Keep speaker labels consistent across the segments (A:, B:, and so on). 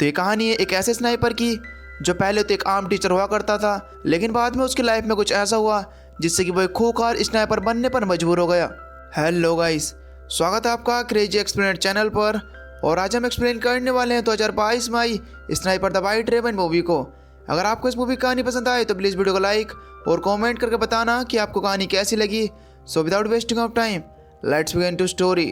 A: तो ये कहानी है एक ऐसे स्नाइपर की जो पहले तो एक आम टीचर हुआ करता था, लेकिन बाद में उसकी लाइफ में कुछ ऐसा हुआ जिससे कि वो एक खूंखार स्नाइपर बनने पर मजबूर हो गया। हेलो गाइस, स्वागत है आपका क्रेजी एक्सप्लेनर चैनल पर। और आज हम एक्सप्लेन करने वाले हैं 2022 में I sniper the white raven movie को। अगर आपको इस मूवी की कहानी पसंद आए तो प्लीज़ वीडियो को लाइक और कमेंट करके बताना कि आपको कहानी कैसी लगी। So without wasting of time let's begin to story.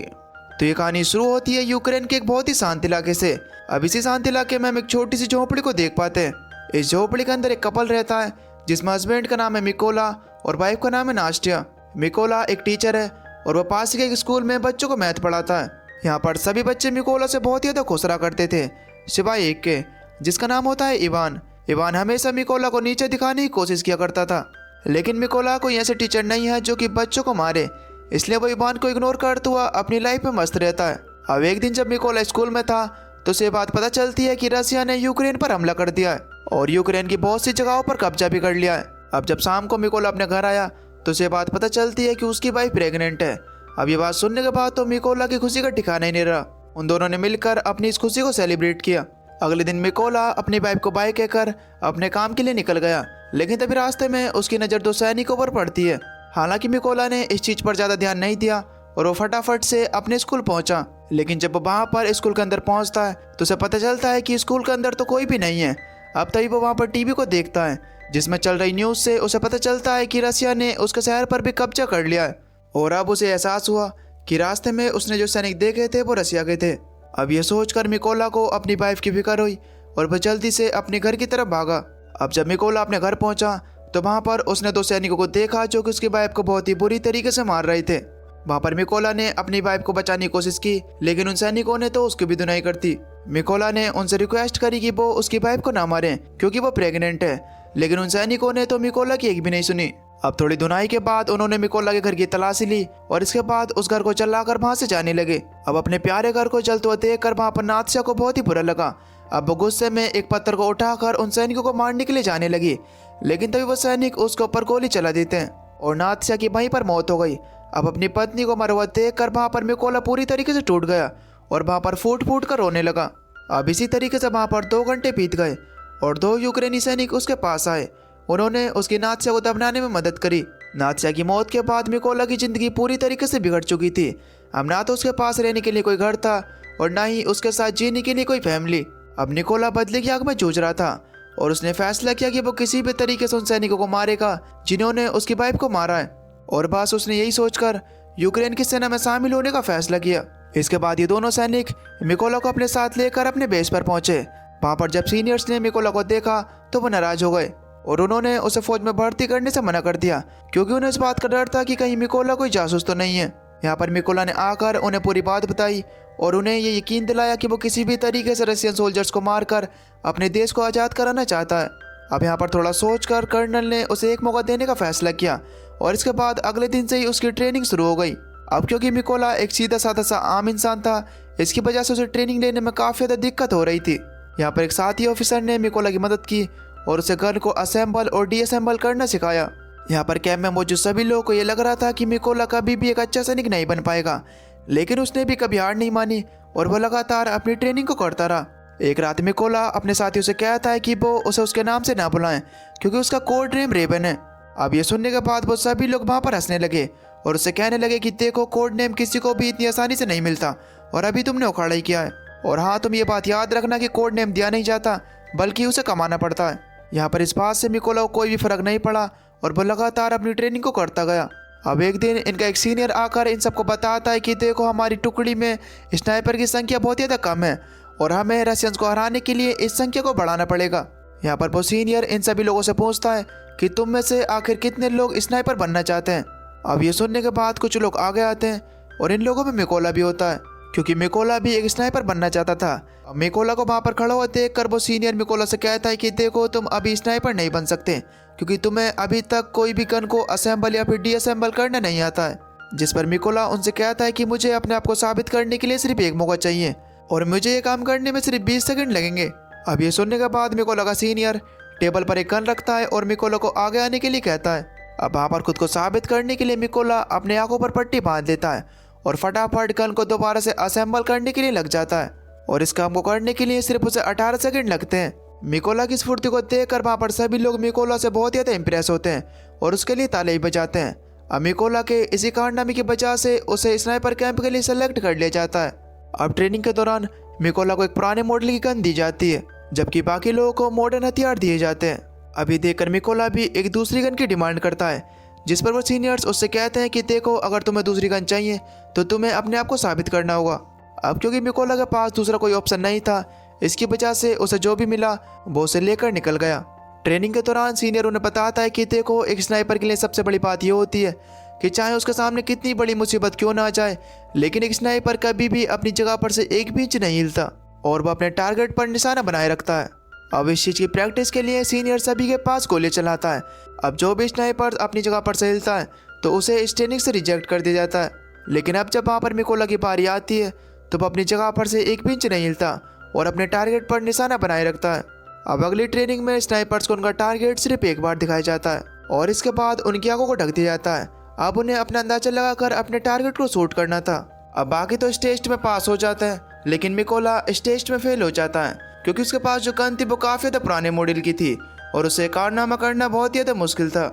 A: तो ये कहानी शुरू होती है यूक्रेन के एक बहुत ही शांत इलाके से। अब इसी शांत इलाके में हम एक छोटी सी झोपड़ी को देख पाते हैं। इस झोपड़ी के अंदर एक कपल रहता है जिसमें हस्बैंड का नाम है मिकोला और वाइफ का नाम है नास्टिया। मिकोला एक टीचर है और वह पास के एक स्कूल में बच्चों को मैथ पढ़ाता है। यहाँ पर सभी बच्चे मिकोला से बहुत ही ज़्यादा खुश रहा करते थे सिवाय एक के, जिसका नाम होता है इवान। इवान हमेशा मिकोला को नीचे दिखाने की कोशिश किया करता था, लेकिन मिकोला कोई ऐसे टीचर नहीं है जो कि बच्चों को मारे, इसलिए वो इवान को इग्नोर करता हुआ अपनी लाइफ में मस्त रहता है। अब एक दिन जब मिकोला स्कूल में था तो उसे बात पता चलती है कि रसिया ने यूक्रेन पर हमला कर दिया है और यूक्रेन की बहुत सी जगहों पर कब्जा भी कर लिया है। अब जब शाम को मिकोला अपने घर आया तो उसे बात पता चलती है कि उसकी वाइफ प्रेग्नेंट है। अब ये बात सुनने के बाद तो मिकोला की खुशी का ठिकाना ही नहीं रहा। उन दोनों ने मिलकर अपनी इस खुशी को सेलिब्रेट किया। अगले दिन मिकोला अपनी वाइफ को बाय कहकर अपने काम के लिए निकल गया, लेकिन तभी रास्ते में उसकी नज़र दो सैनिकों पर पड़ती है। हालांकि मिकोला ने इस चीज़ पर ज़्यादा ध्यान नहीं दिया और वो फटाफट से अपने स्कूल पहुंचा। लेकिन जब वो वहाँ पर स्कूल के अंदर पहुंचता है तो उसे पता चलता है कि स्कूल के अंदर तो कोई भी नहीं है। अब तभी वो वहाँ पर टीवी को देखता है जिसमें चल रही न्यूज़ से उसे पता चलता है कि रसिया ने उसके शहर पर भी कब्जा कर लिया है। और अब उसे एहसास हुआ कि रास्ते में उसने जो सैनिक देखे थे वो रसिया के थे। अब ये सोचकर मिकोला को अपनी वाइफ की फिक्र हुई और वह जल्दी से अपने घर की तरफ भागा। अब जब मिकोला अपने घर पहुंचा तो वहाँ पर उसने दो सैनिकों को देखा जो कि उसकी वाइफ को बहुत ही बुरी तरीके से मार रहे थे। वहाँ पर मिकोला ने अपनी वाइफ को बचाने की कोशिश की, लेकिन उन सैनिकों ने तो उसकी भी धुनाई कर दी। मिकोला ने उनसे रिक्वेस्ट करी कि वो उसकी वाइफ को ना मारें क्योंकि वो प्रेग्नेंट है, लेकिन उन सैनिकों ने तो मिकोला की एक भी नहीं सुनी। अब थोड़ी धुनाई के बाद उन्होंने मिकोला के घर की तलाशी ली और इसके बाद उस घर को चलाकर वहां से जाने लगे। अब अपने प्यारे घर को जलते हुए देखकर वहां पर नात्सिया को बहुत ही बुरा लगा। अब वो गुस्से में एक पत्थर को उठाकर उन सैनिकों को मारने के लिए जाने लगी, लेकिन तभी वो सैनिक उसके ऊपर गोली चला देते हैं और नात्सिया की वहीं पर मौत हो गई। अब अपनी पत्नी को मरा हुआ देखकर वहां पर मिकोला पूरी तरीके से टूट गया और वहां पर फूट फूट कर रोने लगा। अब इसी तरीके से वहां पर 2 घंटे बीत गए और 2 यूक्रेनी सैनिक उसके पास आए। उन्होंने उसकी नात्सिया को दफनाने में मदद करी। नात्सिया की मौत के बाद मिकोला की जिंदगी पूरी तरीके से बिगड़ चुकी थी। अब ना तो उसके पास रहने के लिए कोई घर था और ना ही उसके साथ जीने के लिए कोई फैमिली। अब निकोला बदले की आग में जूझ रहा था और उसने फैसला किया कि वो किसी भी तरीके से उन सैनिकों को मारेगा जिन्होंने उसकी वाइफ को मारा है। और बस उसने यही सोचकर यूक्रेन की सेना में शामिल होने का फैसला किया। इसके बाद ये दोनों सैनिक मिकोला को अपने साथ लेकर अपने बेस पर पहुंचे। वहां पर जब सीनियर्स ने मिकोला को देखा तो वो नाराज हो गए और उन्होंने उसे फौज में भर्ती करने से मना कर दिया क्योंकि उन्हें इस बात का डर था कि कहीं मिकोला कोई जासूस तो नहीं है। यहाँ पर मिकोला ने आकर उन्हें पूरी बात बताई और उन्हें ये यकीन दिलाया कि वो किसी भी तरीके से रशियन सोल्जर्स को मारकर अपने देश को आज़ाद कराना चाहता है। अब यहाँ पर थोड़ा सोचकर कर्नल ने उसे एक मौका देने का फैसला किया और इसके बाद अगले दिन से ही उसकी ट्रेनिंग शुरू हो गई। अब क्योंकि मिकोला एक सीधा साधा सा आम इंसान था, इसकी वजह से उसे ट्रेनिंग लेने में काफ़ी ज़्यादा दिक्कत हो रही थी। यहाँ पर एक साथी ऑफिसर ने मिकोला की मदद की और उसे गन को असेंबल और डीअसेंबल करना सिखाया। यहाँ पर कैंप में मौजूद सभी लोगों को ये लग रहा था कि मिकोला कभी भी एक अच्छा सैनिक नहीं बन पाएगा, लेकिन उसने भी कभी हार नहीं मानी और वो लगातार अपनी ट्रेनिंग को करता रहा। एक रात मिकोला अपने साथियों से कहता है कि वो उसे उसके नाम से ना बुलाएं क्योंकि उसका कोड नेम रेवन है। अब ये सुनने के बाद वो सभी लोग वहाँ पर हंसने लगे और उससे कहने लगे कि देखो, कोड नेम किसी को भी इतनी आसानी से नहीं मिलता और अभी तुमने उखाड़ा ही किया है। और हाँ, तुम ये बात याद रखना कि कोड नेम दिया नहीं जाता बल्कि उसे कमाना पड़ता है। यहाँ पर इस बात से मिकोला को कोई भी फर्क नहीं पड़ा और वो लगातार अपनी ट्रेनिंग को करता गया। अब एक दिन इनका एक सीनियर आकर इन सबको बताता है कि देखो, हमारी टुकड़ी में स्नाइपर की संख्या बहुत ज़्यादा कम है और हमें रशियंस को हराने के लिए इस संख्या को बढ़ाना पड़ेगा। यहाँ पर वो सीनियर इन सभी लोगों से पूछता है कि तुम में से आखिर कितने लोग स्नाइपर बनना चाहते हैं। अब ये सुनने के बाद कुछ लोग आगे आते हैं और इन लोगों में मिकोला भी होता है क्योंकि मिकोला भी एक स्नाइपर बनना चाहता था। अब मिकोला को वहाँ पर खड़ा हुआ देखकर वो सीनियर मिकोला से कहता है कि देखो, तुम अभी स्नाइपर नहीं बन सकते क्योंकि तुम्हें अभी तक कोई भी गन को असेंबल या फिर डीअसेंबल करना नहीं आता है। जिस पर मिकोला उनसे कहता है कि मुझे अपने आप को साबित करने के लिए सिर्फ एक मौका चाहिए और मुझे ये काम करने में सिर्फ 20 सेकंड लगेंगे। अब ये सुनने के बाद मिकोला का सीनियर टेबल पर एक गन रखता है और मिकोला को आगे आने के लिए कहता है। अब वहाँ पर खुद को साबित करने के लिए मिकोला अपने आंखों पर पट्टी बांध देता है और फटाफट गन को दोबारा से असेंबल करने के लिए लग जाता है। और इस काम को करने के लिए सिर्फ उसे 18 सेकंड लगते हैं। मिकोला की स्फूर्ति को देखकर वहाँ पर सभी लोग मिकोला से बहुत ज़्यादा इम्प्रेस होते हैं और उसके लिए ताली बजाते हैं। अब मिकोला के इसी कारनामे की वजह से उसे स्नाइपर कैंप के लिए सेलेक्ट कर लिया जाता है। अब ट्रेनिंग के दौरान मिकोला को एक पुराने मॉडल की गन दी जाती है, जबकि बाकी लोगों को मॉडर्न हथियार दिए जाते हैं। अभी देखकर मिकोला भी एक दूसरी गन की डिमांड करता है, जिस पर वो सीनियर्स उससे कहते हैं कि देखो, अगर तुम्हें दूसरी गन चाहिए तो तुम्हें अपने आप को साबित करना होगा। अब क्योंकि मिकोला के पास दूसरा कोई ऑप्शन नहीं था, इसकी वजह से उसे जो भी मिला वो उसे लेकर निकल गया। ट्रेनिंग के दौरान सीनियर उन्हें बताता है कि देखो, एक स्नाइपर के लिए सबसे बड़ी बात यह होती है कि चाहे उसके सामने कितनी बड़ी मुसीबत क्यों ना आ जाए, लेकिन एक स्नाइपर कभी भी अपनी जगह पर से एक भी इंच नहीं हिलता और वह अपने टारगेट पर निशाना बनाए रखता है। अब इस चीज़ की प्रैक्टिस के लिए सीनियर सभी के पास गोली चलाता है। अब जो भी स्नाइपर अपनी जगह पर से हिलता है तो उसे इस ट्रेनिंग से रिजेक्ट कर दिया जाता है। लेकिन अब जब वहाँ पर मिकोला की बारी आती है तो वह अपनी जगह पर से एक भी इंच नहीं हिलता और अपने टारगेट पर निशाना बनाए रखता है। अब अगली ट्रेनिंग में स्नाइपर्स को उनका टारगेट सिर्फ एक बार दिखाया जाता है और इसके बाद उनकी आंखों को ढक दिया जाता है। अब उन्हें अपना अंदाजा लगाकर अपने टारगेट को शूट करना था। अब बाकी तो इस टेस्ट में पास हो जाते हैं, लेकिन मिकोला इस टेस्ट में फेल हो जाता है क्योंकि उसके पास जो गन थी वो काफ़ी ज़्यादा पुराने मॉडल की थी और उसे कारनामा करना बहुत ही ज़्यादा मुश्किल था।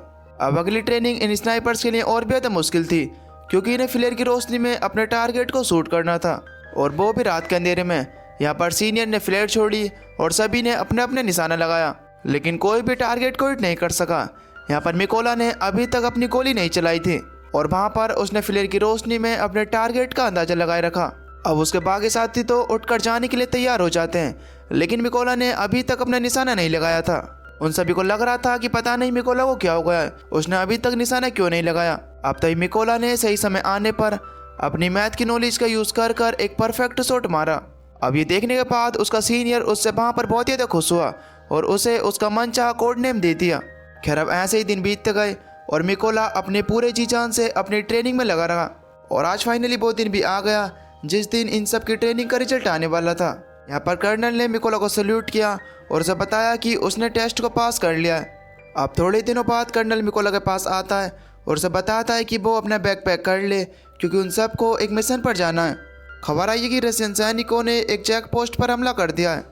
A: अब अगली ट्रेनिंग इन स्नाइपर्स के लिए और भी ज़्यादा मुश्किल थी क्योंकि इन्हें फ्लेयर की रोशनी में अपने टारगेट को शूट करना था और वो भी रात के अंधेरे में। यहाँ पर सीनियर ने फ्लेयर छोड़ी और सभी ने अपने अपने निशाना लगाया, लेकिन कोई भी टारगेट को हिट नहीं कर सका। यहाँ पर मिकोला ने अभी तक अपनी गोली नहीं चलाई थी और वहाँ पर उसने फ्लेयर की रोशनी में अपने टारगेट का अंदाजा लगाए रखा। अब उसके बाकी साथी तो उठकर जाने के लिए तैयार हो जाते हैं, लेकिन मिकोला ने अभी तक अपना निशाना नहीं लगाया था। उन सभी को लग रहा था कि पता नहीं मिकोला को क्या हो गया है, उसने अभी तक निशाना क्यों नहीं लगाया। अब तभी मिकोला ने सही समय आने पर अपनी मैथ की नॉलेज का यूज़ कर एक परफेक्ट शॉट मारा। अब ये देखने के बाद उसका सीनियर उससे वहाँ पर बहुत ही ज़्यादा खुश हुआ और उसे उसका मनचाहा कोड नेम दे दिया। खैर, अब ऐसे ही दिन बीतते गए और मिकोला अपने पूरे जी जान से अपनी ट्रेनिंग में लगा रहा और आज फाइनली वो दिन भी आ गया जिस दिन इन सब की ट्रेनिंग का रिजल्ट आने वाला था। यहाँ पर कर्नल ने मिकोला को सल्यूट किया और उसे बताया कि उसने टेस्ट को पास कर लिया है। अब थोड़े दिनों बाद कर्नल मिकोला के पास आता है और उसे बताता है कि वो अपना बैग पैक कर ले क्योंकि उन सबको एक मिशन पर जाना है। खबर आई है कि रशियन सैनिकों ने एक चेक पोस्ट पर हमला कर दिया है।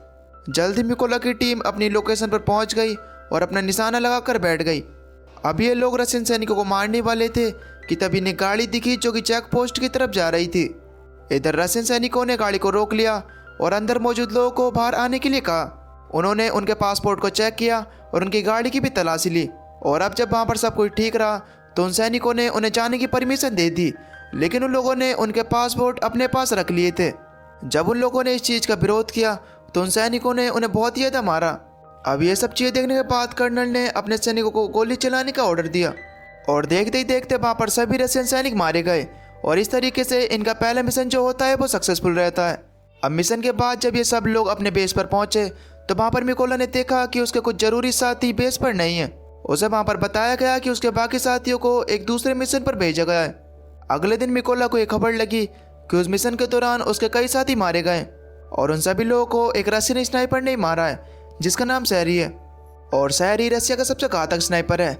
A: जल्द ही मिकोला की टीम अपनी लोकेशन पर पहुंच गई और अपना निशाना लगाकर बैठ गई। अब ये लोग रशियन सैनिकों को मारने वाले थे कि तभी इन्हें गाड़ी दिखी जो कि चेक पोस्ट की तरफ जा रही थी। इधर रशियन सैनिकों ने गाड़ी को रोक लिया और अंदर मौजूद लोगों को बाहर आने के लिए कहा। उन्होंने उनके पासपोर्ट को चेक किया और उनकी गाड़ी की भी तलाशी ली और अब जब वहाँ पर सब कुछ ठीक रहा तो उन सैनिकों ने उन्हें जाने की परमिशन दे दी, लेकिन उन लोगों ने उनके पासपोर्ट अपने पास रख लिए थे। जब उन लोगों ने इस चीज़ का विरोध किया तो उन सैनिकों ने उन्हें बहुत ही ज़्यादा मारा। अब ये सब चीज़ें देखने के बाद कर्नल ने अपने सैनिकों को गोली चलाने का ऑर्डर दिया और देखते ही देखते वहाँ पर सभी रशियन सैनिक मारे गए और इस तरीके से इनका पहला मिशन जो होता है वो सक्सेसफुल रहता है। अब मिशन के बाद जब ये सब लोग अपने बेस पर पहुंचे तो वहाँ पर मिकोला ने देखा कि उसके कुछ जरूरी साथी बेस पर नहीं है। उसे वहाँ पर बताया गया कि उसके बाकी साथियों को एक दूसरे मिशन पर भेजा गया है। अगले दिन मिकोला को एक खबर लगी कि उस मिशन के दौरान उसके कई साथी मारे गए और उन सभी लोगों को एक रशियन स्नाइपर ने मारा है जिसका नाम सहरी है और सहरी रशिया का सबसे घातक स्नाइपर है।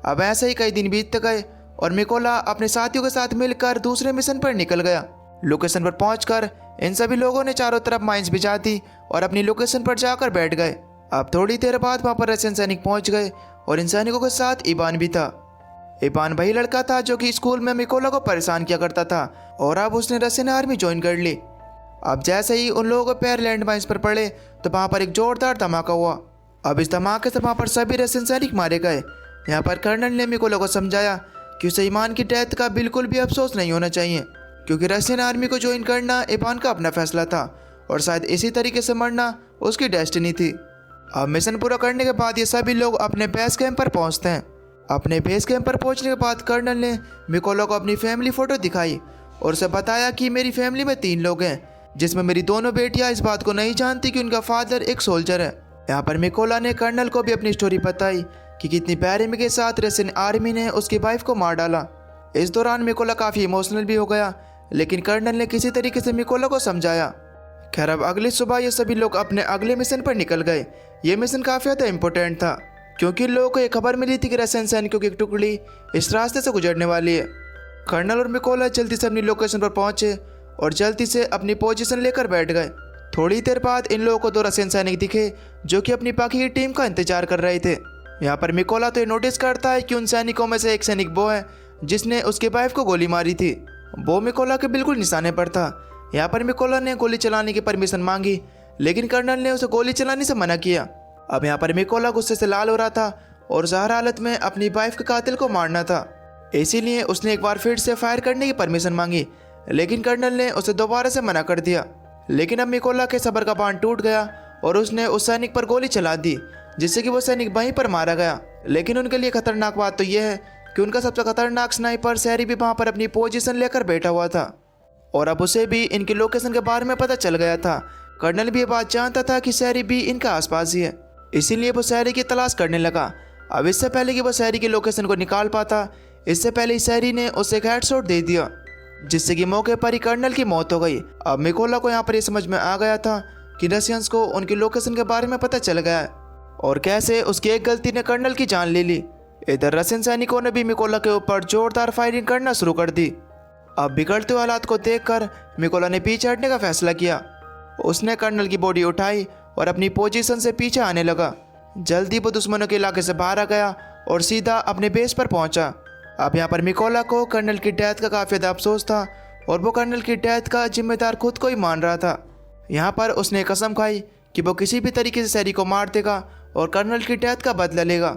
A: अब ऐसे ही कई दिन बीतते गए और मिकोला अपने साथियों के साथ मिलकर दूसरे मिशन पर निकल गया। लोकेशन पर पहुंचकर इन सभी लोगों ने चारों तरफ माइंस बिछा दी और अपनी लोकेशन पर जाकर बैठ गए। अब थोड़ी देर बाद वहाँ पर रशियन सैनिक पहुंच गए और इन सैनिकों के साथ इबान भी था। इबान वही लड़का था जो कि स्कूल में मिकोला को परेशान किया करता था और अब उसने रशियन आर्मी ज्वाइन कर ली। अब जैसे ही उन लोगों के पैर लैंड माइंस पर पड़े तो वहाँ पर एक जोरदार धमाका हुआ। अब इस धमाके से वहाँ पर सभी रशियन सैनिक मारे गए। यहाँ पर कर्नल ने मिकोला को समझाया कि उसे ईमान की डेथ का बिल्कुल भी अफसोस नहीं होना चाहिए क्योंकि रशियन आर्मी को ज्वाइन करना इबान का अपना फैसला था और शायद इसी तरीके से मरना उसकी डेस्टिनी थी। अब मिशन पूरा करने के बाद ये सभी लोग अपने बेस कैंप पर पहुँचते हैं। अपने बेस कैंप पर पहुँचने के बाद कर्नल ने मिकोला को अपनी फैमिली फ़ोटो दिखाई और उसे बताया कि मेरी फैमिली में 3 लोग हैं जिसमें मेरी दोनों बेटियां इस बात को नहीं जानती कि उनका फादर एक सोल्जर है। यहाँ पर मिकोला ने कर्नल को भी अपनी स्टोरी बताई कि कितनी बेरहमी के साथ रशियन आर्मी ने उसकी वाइफ को मार डाला। इस दौरान मिकोला काफ़ी इमोशनल भी हो गया, लेकिन कर्नल ने किसी तरीके से मिकोला को समझाया। खैर, अब अगली सुबह ये सभी लोग अपने अगले मिशन पर निकल गए। ये मिशन काफ़ी ज़्यादा इम्पोर्टेंट था क्योंकि लोगों को ये खबर मिली थी कि रशियन सैनिकों की एक टुकड़ी इस रास्ते से गुजरने वाली है। कर्नल और मिकोला जल्दी से अपनी लोकेशन पर पहुंचे और जल्दी से अपनी पोजीशन लेकर बैठ गए। थोड़ी देर बाद इन लोगों को 2 रशियन सैनिक दिखे जो कि अपनी बाकी की टीम का इंतजार कर रहे थे। यहाँ पर मिकोला तो ये नोटिस करता है कि उन सैनिकों में से एक सैनिक वो है जिसने उसके वाइफ को गोली मारी थी। वो मिकोला के बिल्कुल निशाने पर था। यहाँ पर मिकोला ने गोली चलाने की परमिशन मांगी, लेकिन कर्नल ने उसे गोली चलाने से मना किया। अब यहाँ पर मिकोला गुस्से से लाल हो रहा था और ज़ाहिर हालत में अपनी वाइफ के कातिल को मारना था, इसीलिए उसने एक बार फिर से फायर करने की परमिशन मांगी, लेकिन कर्नल ने उसे दोबारा से मना कर दिया। लेकिन अब मिकोला के सब्र का बांध टूट गया और उसने उस सैनिक पर गोली चला दी, जिससे कि वो सैनिक वहीं पर मारा गया। लेकिन उनके लिए खतरनाक बात तो यह है कि उनका सबसे खतरनाक स्नाइपर सैरी भी वहाँ पर अपनी पोजीशन लेकर बैठा हुआ था और अब उसे भी इनकी लोकेशन के बारे में पता चल गया था। कर्नल भी ये बात जानता था कि सैरी भी इनका आसपास ही है, इसीलिए वो सैरी की तलाश करने लगा। अब इससे पहले कि वो सैरी की लोकेशन को निकाल पाता, इससे पहले ही सैरी ने उसे एक हेडशॉट दे दिया, जिससे कि मौके पर ही कर्नल की मौत हो गई। अब मिकोला को यहाँ पर ये समझ में आ गया था कि रशियंस को उनकी लोकेशन के बारे में पता चल गया है और कैसे उसकी एक गलती ने कर्नल की जान ले ली। इधर रशियन सैनिकों ने भी मिकोला के ऊपर जोरदार फायरिंग करना शुरू कर दी। अब बिगड़ते हुए हालात को देखकर मिकोला ने पीछे हटने का फैसला किया। उसने कर्नल की बॉडी उठाई और अपनी पोजीशन से पीछे आने लगा। जल्दी वो दुश्मनों के इलाके से बाहर आ गया और सीधा अपने बेस पर पहुंचा। अब यहाँ पर मिकोला को कर्नल की डेथ का काफ़ी ज़्यादा अफसोस था और वो कर्नल की डेथ का जिम्मेदार खुद को ही मान रहा था। यहाँ पर उसने कसम खाई कि वो किसी भी तरीके से सैरी को मार देगा और कर्नल की डेथ का बदला लेगा।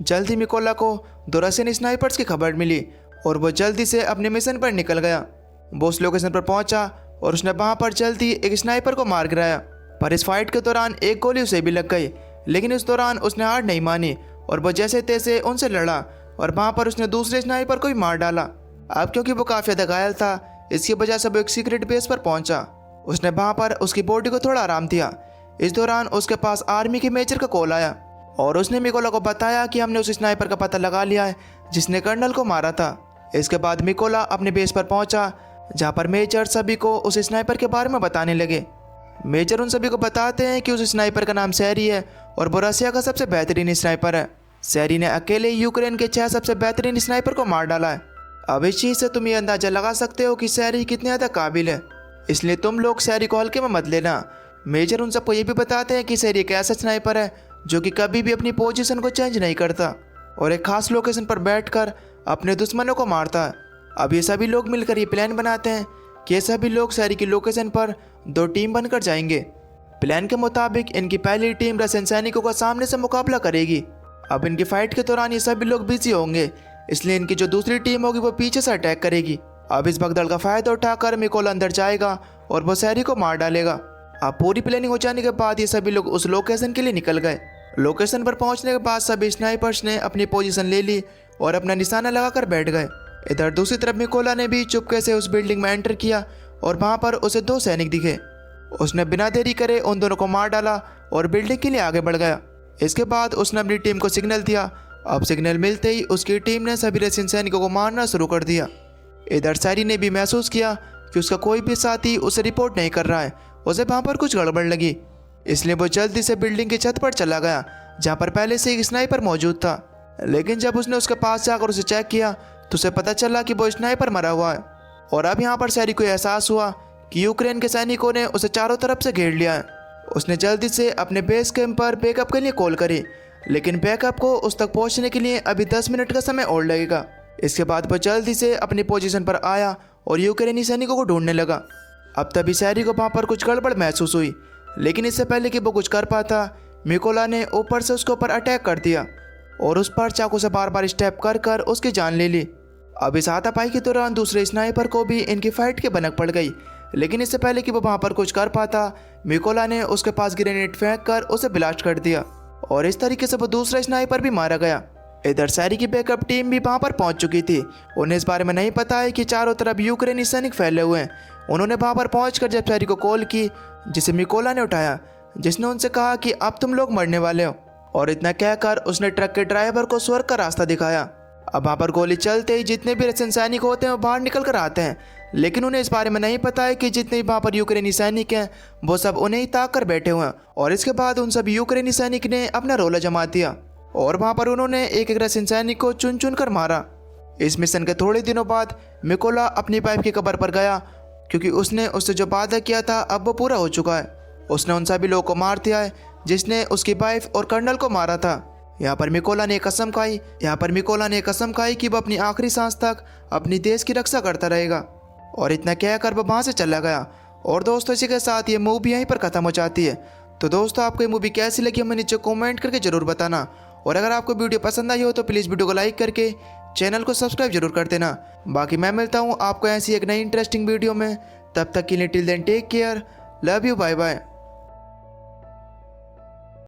A: जल्दी मिकोला को 2 रशियन स्नाइपर्स की खबर मिली और वो जल्दी से अपने मिशन पर निकल गया। वो उस लोकेशन पर पहुंचा और उसने वहां पर जल्दी एक स्नाइपर को मार गिराया, पर इस फाइट के दौरान एक गोली उसे भी लग गई। लेकिन इस दौरान उसने हार नहीं मानी और वो जैसे तैसे उनसे लड़ा और वहां पर उसने दूसरे स्नाइपर को भी मार डाला। अब क्योंकि वो काफ़ी ज़्यादा घायल था, इसकी वजह से वो एक सीक्रेट बेस पर पहुंचा। उसने वहां पर उसकी बॉडी को थोड़ा आराम दिया। इस दौरान उसके पास आर्मी के मेजर का कॉल आया और उसने मिकोला को बताया कि हमने उस स्नाइपर का पता लगा लिया है जिसने कर्नल को मारा था। इसके बाद मिकोला अपने बेस पर पहुंचा, जहां पर मेजर सभी को उस स्नाइपर के बारे में बताने लगे। मेजर उन सभी को बताते हैं कि उस स्नाइपर का नाम सैरी है और वो रशिया का सबसे बेहतरीन स्नाइपर है। सैरी ने अकेले यूक्रेन के 6 सबसे बेहतरीन स्नाइपर को मार डाला है। अब इस चीज़ से तुम ये अंदाज़ा लगा सकते हो कि सैरी कितने ज़्यादा काबिल है, इसलिए तुम लोग सैरी को हल्के में मत लेना। मेजर उन सबको ये भी बताते हैं कि सैरी एक ऐसा स्नाइपर है जो कि कभी भी अपनी पोजीशन को चेंज नहीं करता और एक खास लोकेशन पर बैठकर अपने दुश्मनों को मारता है। अब ये सभी लोग मिलकर ये प्लान बनाते हैं कि ये सभी लोग सैरी की लोकेशन पर 2 टीम बनकर जाएंगे। प्लान के मुताबिक इनकी पहली टीम रशियन सैनिकों का सामने से मुकाबला करेगी। अब इनकी फाइट के दौरान ये सभी लोग बिजी होंगे, इसलिए इनकी जो दूसरी टीम होगी वो पीछे से अटैक करेगी। अब इस भगदड़ का फायदा उठाकर मिकोला अंदर जाएगा और वो सैरी को मार डालेगा। अब पूरी प्लानिंग हो जाने के बाद ये सभी लोग उस लोकेशन के लिए निकल गए। लोकेशन पर पहुंचने के बाद सभी स्नाइपर्स ने अपनी पोजीशन ले ली और अपना निशाना लगाकर बैठ गए। इधर दूसरी तरफ मिकोला ने भी चुपके से उस बिल्डिंग में एंटर किया और वहां पर उसे 2 सैनिक दिखे। उसने बिना देरी करे उन दोनों को मार डाला और बिल्डिंग के लिए आगे बढ़ गया। इसके बाद उसने अपनी टीम को सिग्नल दिया। अब सिग्नल मिलते ही उसकी टीम ने सभी रशियन सैनिकों को मारना शुरू कर दिया। इधर सैरी ने भी महसूस किया कि उसका कोई भी साथी उसे रिपोर्ट नहीं कर रहा है। उसे वहाँ पर कुछ गड़बड़ लगी, इसलिए वो जल्दी से बिल्डिंग की छत पर चला गया जहाँ पर पहले से एक स्नाइपर मौजूद था। लेकिन जब उसने उसके पास जाकर उसे चेक किया तो उसे पता चला कि वो स्नाइपर मरा हुआ है। और अब यहाँ पर सैरी को एहसास हुआ कि यूक्रेन के सैनिकों ने उसे चारों तरफ से घेर लिया है। उसने जल्दी से अपने बेस कैंप पर बैकअप के लिए कॉल करी, लेकिन बैकअप को उस तक पहुँचने के लिए अभी 10 मिनट का समय और लगेगा। इसके बाद वो जल्दी से अपनी पोजीशन पर आया और यूक्रेनी सैनिकों को ढूंढने लगा। अब तभी सैरी को वहाँ पर कुछ गड़बड़ महसूस हुई, लेकिन इससे पहले कि वो कुछ कर पाता, मिकोला ने ऊपर से उसके ऊपर अटैक कर दिया और उस पर चाकू से बार बार स्टेप कर कर उसकी जान ले ली। अब इस हाथापाई के दौरान दूसरे स्नाइपर को भी इनकी फाइट की भनक पड़ गई, लेकिन इससे पहले कि वो वहाँ पर कुछ कर पाता, मिकोला ने उसके पास ग्रेनेड फेंक कर उसे ब्लास्ट कर दिया और इस तरीके से वो दूसरा स्नाइपर भी मारा गया। इधर सैरी की बैकअप टीम भी वहाँ पर पहुँच चुकी थी। उन्हें इस बारे में नहीं पता है कि चारों तरफ यूक्रेनी सैनिक फैले हुए हैं। उन्होंने वहाँ पर पहुँचकर जब सैरी को कॉल की, जिसे मिकोला ने उठाया, जिसने उनसे कहा कि अब तुम लोग मरने वाले हो, और इतना कहकर उसने ट्रक के ड्राइवर को स्वर्ग का रास्ता दिखाया। अब वहाँ पर गोली चलते ही जितने भी रशियन सैनिक होते हैं वो बाहर निकल कर आते हैं, लेकिन उन्हें इस बारे में नहीं पता है कि जितने भी वहाँ पर यूक्रेनी सैनिक हैं वो सब उन्हें ही ताक कर बैठे हुए हैं। और इसके बाद उन सब यूक्रेनी सैनिक ने अपना रोला जमा दिया और वहाँ पर उन्होंने एक एक रशियन सैनिक को चुन चुन कर मारा। इस मिशन के थोड़े दिनों बाद मिकोला अपनी वाइफ की कब्र पर गया, क्योंकि उसने उससे जो वादा किया था अब वो पूरा हो चुका है। उसने उन सभी लोगों को मार दिया है जिसने उसकी वाइफ और कर्नल को मारा था। यहाँ पर मिकोला ने कसम खाई कि वह अपनी आखिरी सांस तक अपनी देश की रक्षा करता रहेगा। और इतना कहकर वह वहाँ से चला गया। और दोस्तों इसी के साथ ये मूवी यहीं पर ख़त्म हो जाती है। तो दोस्तों आपको ये मूवी कैसी लगी हमें नीचे कमेंट करके ज़रूर बताना। और अगर आपको वीडियो पसंद आई हो तो प्लीज़ वीडियो को लाइक करके चैनल को सब्सक्राइब जरूर कर देना। बाकी मैं मिलता हूँ आपको ऐसी एक नई इंटरेस्टिंग वीडियो में। तब तक के लिए till then take care, love you, bye bye.